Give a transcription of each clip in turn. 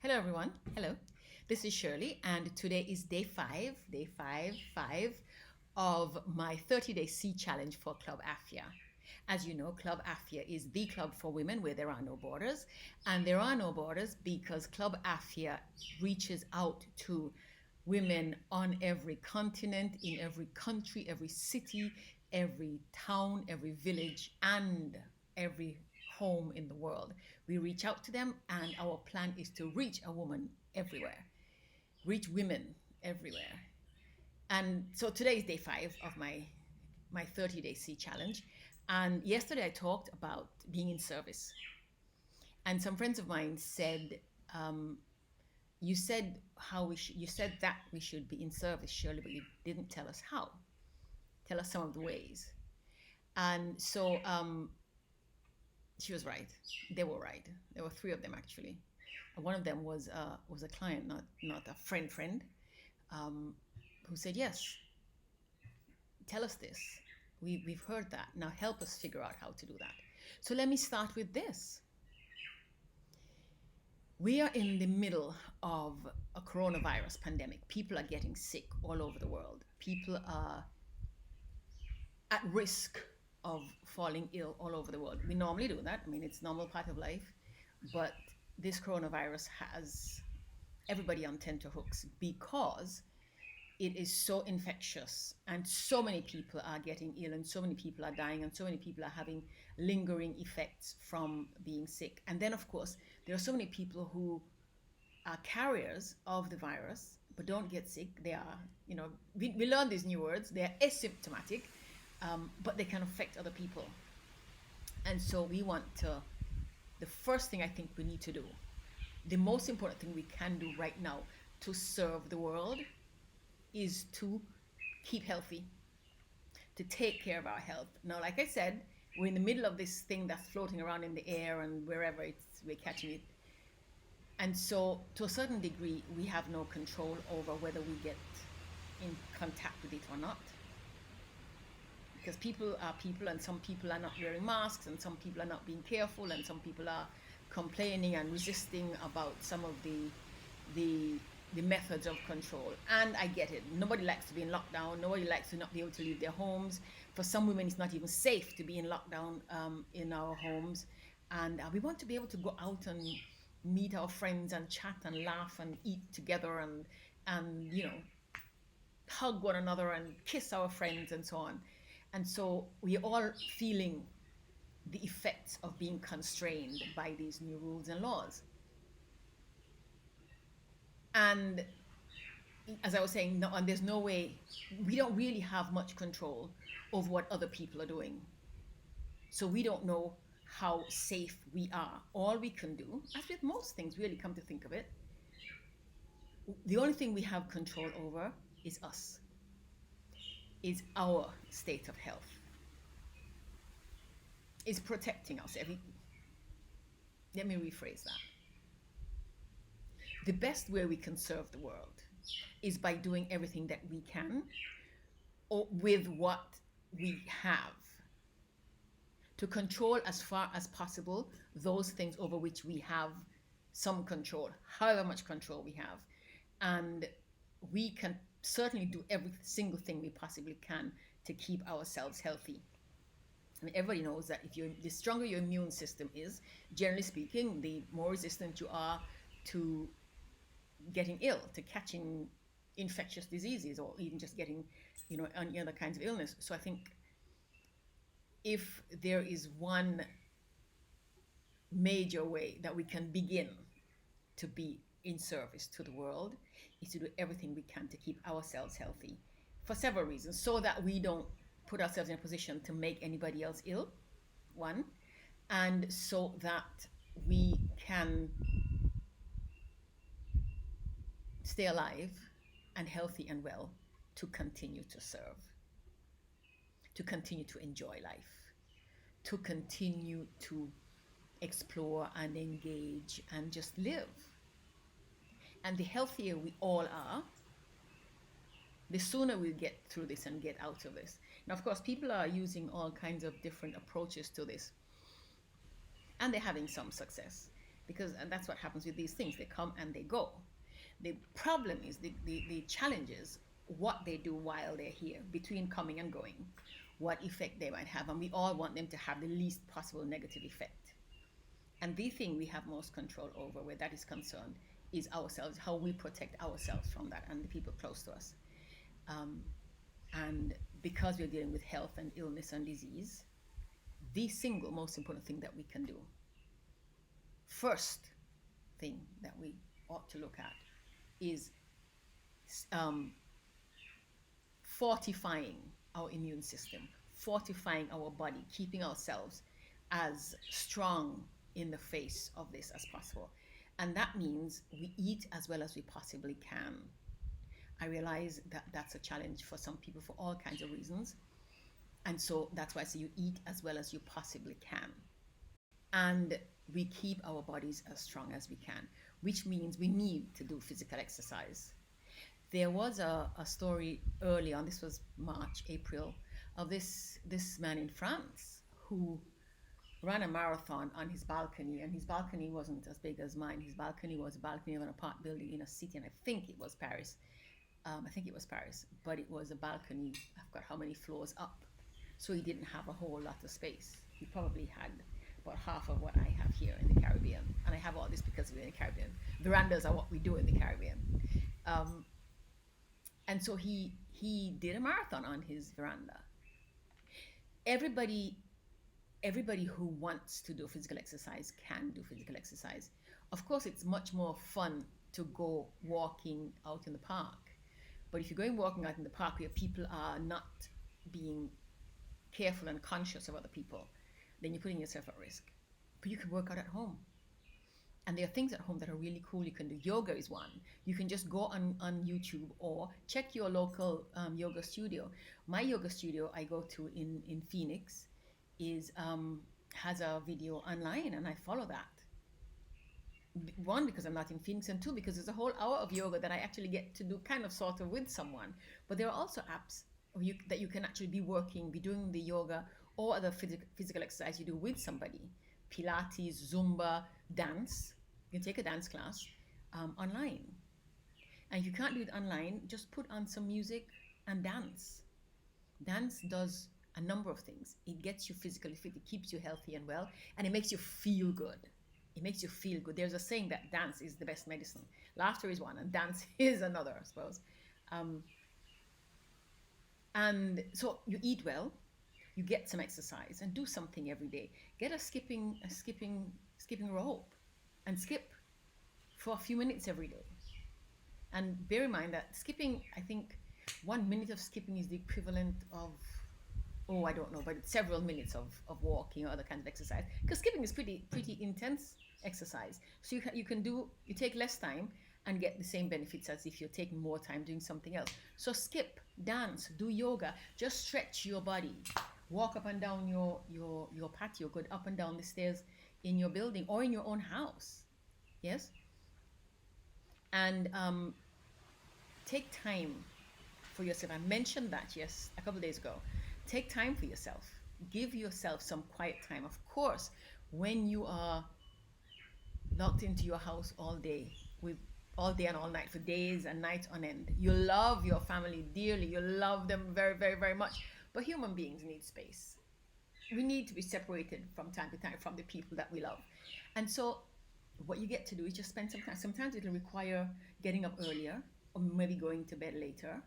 Hello, everyone. Hello. This is Shirley, and today is day five of my 30-day Sea Challenge for Club AFIA. As you know, Club AFIA is the club for women where there are no borders, and there are no borders because Club AFIA reaches out to women on every continent, in every country, every city, every town, every village, and every home in the world. We reach out to them, and our plan is to reach a woman everywhere, reach women everywhere. And so today is day 5 of my 30-day Sea Challenge. And yesterday I talked about being in service. And some friends of mine said, you said you said that we should be in service, Shirley, but you didn't tell us how. Tell us some of the ways. And so she was right. They were right. There were 3 of them actually. One of them was a client, not a friend, who said, yes, tell us this. We've heard that. Now help us figure out how to do that. So let me start with this. We are in the middle of a coronavirus pandemic. People are getting sick all over the world. People are at risk of falling ill all over the world. We normally do that. I mean, it's a normal part of life. But this coronavirus has everybody on tenterhooks because it is so infectious and so many people are getting ill and so many people are dying and so many people are having lingering effects from being sick. And then, of course, there are so many people who are carriers of the virus but don't get sick. They are, we learn these new words. They are asymptomatic, but they can affect other people. And so we want to, the first thing I think we need to do, the most important thing we can do right now to serve the world is to keep healthy, to take care of our health. Now, like I said, we're in the middle of this thing that's floating around in the air and wherever we're catching it. And so to a certain degree, we have no control over whether we get in contact with it or not. Because people are people, and some people are not wearing masks, and some people are not being careful, and some people are complaining and resisting about some of the methods of control. And I get it. Nobody likes to be in lockdown. Nobody likes to not be able to leave their homes. For some women, it's not even safe to be in lockdown in our homes. And we want to be able to go out and meet our friends and chat and laugh and eat together and hug one another and kiss our friends and so on. And so we're all feeling the effects of being constrained by these new rules and laws. And as I was saying, no, and there's no way, we don't really have much control over what other people are doing. So we don't know how safe we are. All we can do, as with most things, really, come to think of it, the only thing we have control over is us, is our state of health, is protecting us. Let me rephrase that. The best way we can serve the world is by doing everything that we can or with what we have, to control as far as possible those things over which we have some control, however much control we have. And we can certainly do every single thing we possibly can to keep ourselves healthy. I mean, everybody knows that the stronger your immune system is, generally speaking, the more resistant you are to getting ill, to catching infectious diseases, or even just getting, any other kinds of illness. So I think if there is one major way that we can begin to be in service to the world, is to do everything we can to keep ourselves healthy for several reasons, so that we don't put ourselves in a position to make anybody else ill, one, and so that we can stay alive and healthy and well to continue to serve, to continue to enjoy life, to continue to explore and engage and just live. And the healthier we all are, the sooner we'll get through this and get out of this. Now, of course, people are using all kinds of different approaches to this, and they're having some success. because and that's what happens with these things. They come and they go. The problem is the challenge is what they do while they're here, between coming and going, what effect they might have. And we all want them to have the least possible negative effect. And the thing we have most control over where that is concerned is ourselves, how we protect ourselves from that and the people close to us. Um, and because we're dealing with health and illness and disease, the single most important thing that we can do, first thing that we ought to look at, is um, fortifying our immune system, fortifying our body, keeping ourselves as strong in the face of this as possible. And that means we eat as well as we possibly can. I realize that that's a challenge for some people for all kinds of reasons. And so that's why I say you eat as well as you possibly can. And we keep our bodies as strong as we can, which means we need to do physical exercise. There was a story early on, this was March, April, of this man in France who ran a marathon on his balcony, and his balcony wasn't as big as mine. His balcony was a balcony of an apartment building in a city, and I think it was Paris. But it was a balcony, I've got how many floors up. So he didn't have a whole lot of space. He probably had about half of what I have here in the Caribbean. And I have all this because we're in the Caribbean. Verandas are what we do in the Caribbean. And so he did a marathon on his veranda. Everybody who wants to do physical exercise can do physical exercise. Of course, it's much more fun to go walking out in the park. But if you're going walking out in the park where people are not being careful and conscious of other people, then you're putting yourself at risk. But you can work out at home. And there are things at home that are really cool you can do. Yoga is one. You can just go on YouTube or check your local yoga studio. My yoga studio I go to in Phoenix has a video online, and I follow that. One, because I'm not in Phoenix, and two, because there's a whole hour of yoga that I actually get to do kind of sort of with someone. But there are also apps that you can actually be doing the yoga or other physical exercise you do with somebody. Pilates, Zumba, dance. You can take a dance class online. And if you can't do it online, just put on some music and dance. Dance does a number of things. It gets you physically fit, it keeps you healthy and well, and it makes you feel good. It makes you feel good. There's a saying that dance is the best medicine. Laughter is one, and dance is another, I suppose. And so you eat well, you get some exercise, and do something every day. Get a skipping rope, and skip for a few minutes every day. And bear in mind that skipping, I think 1 minute of skipping is the equivalent of, I don't know, but it's several minutes of walking or other kinds of exercise. Because skipping is pretty intense exercise. So you take less time and get the same benefits as if you're taking more time doing something else. So skip, dance, do yoga, just stretch your body. Walk up and down your patio, go up and down the stairs in your building or in your own house. Yes? And take time for yourself. I mentioned that, yes, a couple of days ago. Take time for yourself. Give yourself some quiet time. Of course, when you are locked into your house all day and all night for days and nights on end, you love your family dearly. You love them very, very, very much. But human beings need space. We need to be separated from time to time from the people that we love. And so what you get to do is just spend some time. Sometimes it'll require getting up earlier or maybe going to bed later.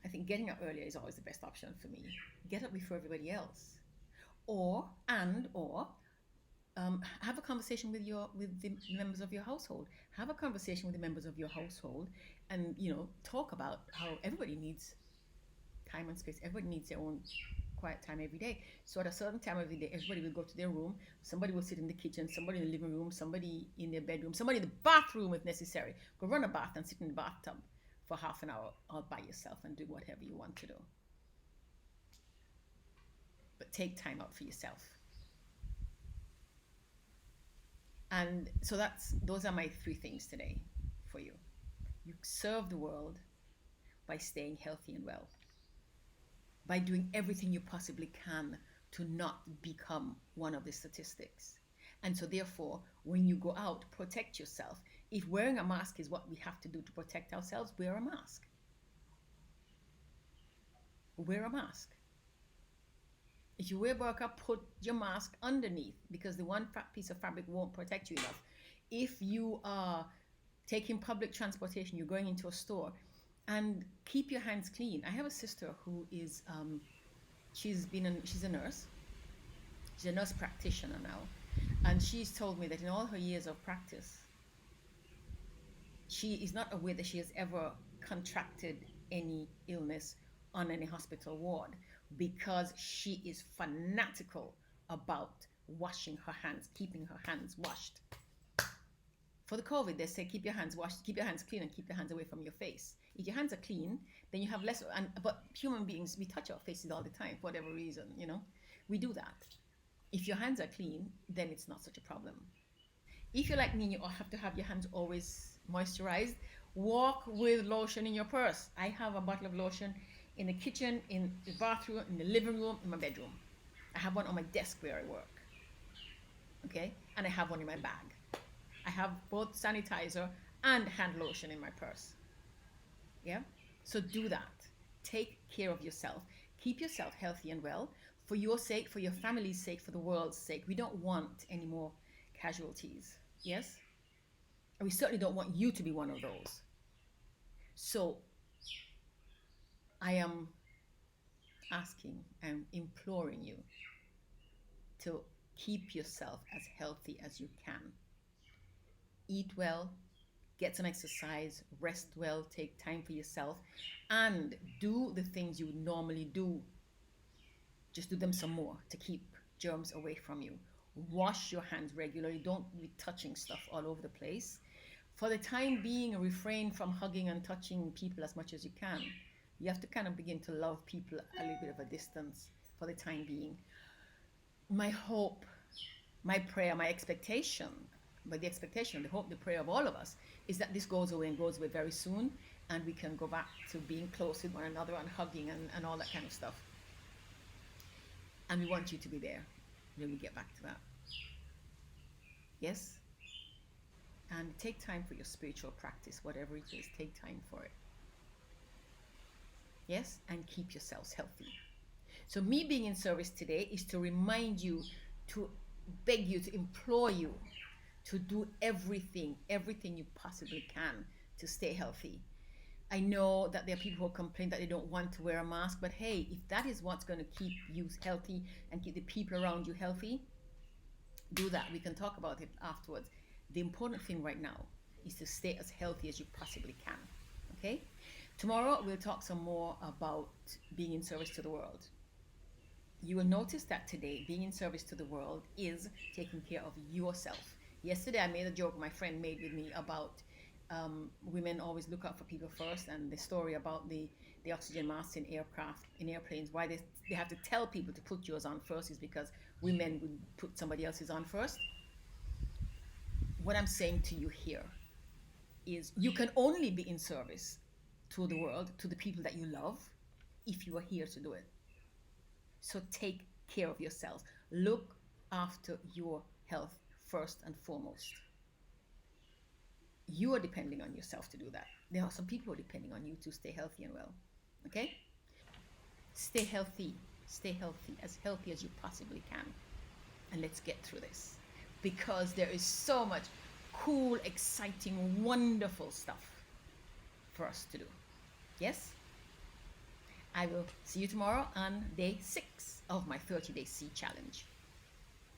I think getting up earlier is always the best option for me. Get up before everybody else. Or have a conversation with the members of your household. Have a conversation with the members of your household and, talk about how everybody needs time and space. Everybody needs their own quiet time every day. So at a certain time of the day, everybody will go to their room. Somebody will sit in the kitchen, somebody in the living room, somebody in their bedroom, somebody in the bathroom if necessary. Go run a bath and sit in the bathtub for half an hour all by yourself and do whatever you want to do. But take time out for yourself. And so those are my 3 things today for you. You serve the world by staying healthy and well, by doing everything you possibly can to not become one of the statistics. And so, therefore, when you go out, protect yourself. If wearing a mask is what we have to do to protect ourselves, wear a mask. Wear a mask. If you wear burqa, put your mask underneath because the one piece of fabric won't protect you enough. If you are taking public transportation, you're going into a store, and keep your hands clean. I have a sister who is, she's a nurse. She's a nurse practitioner now, and she's told me that in all her years of practice, she is not aware that she has ever contracted any illness on any hospital ward because she is fanatical about washing her hands, keeping her hands washed. For the COVID, they say keep your hands washed, keep your hands clean, and keep your hands away from your face. If your hands are clean, then you have less. But human beings, we touch our faces all the time for whatever reason, we do that. If your hands are clean, then it's not such a problem. If you're like me, you have to have your hands always moisturized. Walk with lotion in your purse. I have a bottle of lotion in the kitchen, in the bathroom, in the living room, in my bedroom. I have one on my desk where I work. Okay? And I have one in my bag. I have both sanitizer and hand lotion in my purse. Yeah? So do that. Take care of yourself. Keep yourself healthy and well for your sake, for your family's sake, for the world's sake. We don't want any more casualties. Yes? And we certainly don't want you to be one of those. So I am asking and imploring you to keep yourself as healthy as you can. Eat well, get some exercise, rest well, take time for yourself, and do the things you would normally do. Just do them some more to keep germs away from you. Wash your hands regularly. Don't be touching stuff all over the place. For the time being, refrain from hugging and touching people as much as you can. You have to kind of begin to love people a little bit of a distance for the time being. My hope, my prayer, my expectation, but the expectation, the hope, the prayer of all of us is that this goes away and goes away very soon, and we can go back to being close with one another and hugging and all that kind of stuff. And we want you to be there when we get back to that. Yes? And take time for your spiritual practice, whatever it is, take time for it. Yes? And keep yourselves healthy. So me being in service today is to remind you, to beg you, to implore you to do everything you possibly can to stay healthy. I know that there are people who complain that they don't want to wear a mask, but hey, if that is what's going to keep you healthy and keep the people around you healthy, do that. We can talk about it afterwards. The important thing right now is to stay as healthy as you possibly can. Okay? Tomorrow we'll talk some more about being in service to the world. You will notice that today being in service to the world is taking care of yourself. Yesterday I made a joke my friend made with me about women always look out for people first, and the story about the oxygen masks in airplanes, why they have to tell people to put yours on first is because women would put somebody else's on first. What I'm saying to you here is you can only be in service to the world, to the people that you love, if you are here to do it. So take care of yourself. Look after your health first and foremost. You are depending on yourself to do that. There are some people who are depending on you to stay healthy and well. Okay? Stay healthy. Stay healthy as you possibly can. And let's get through this. Because there is so much cool, exciting, wonderful stuff for us to do. Yes? I will see you tomorrow on day 6 of my 30-day Sea Challenge.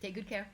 Take good care.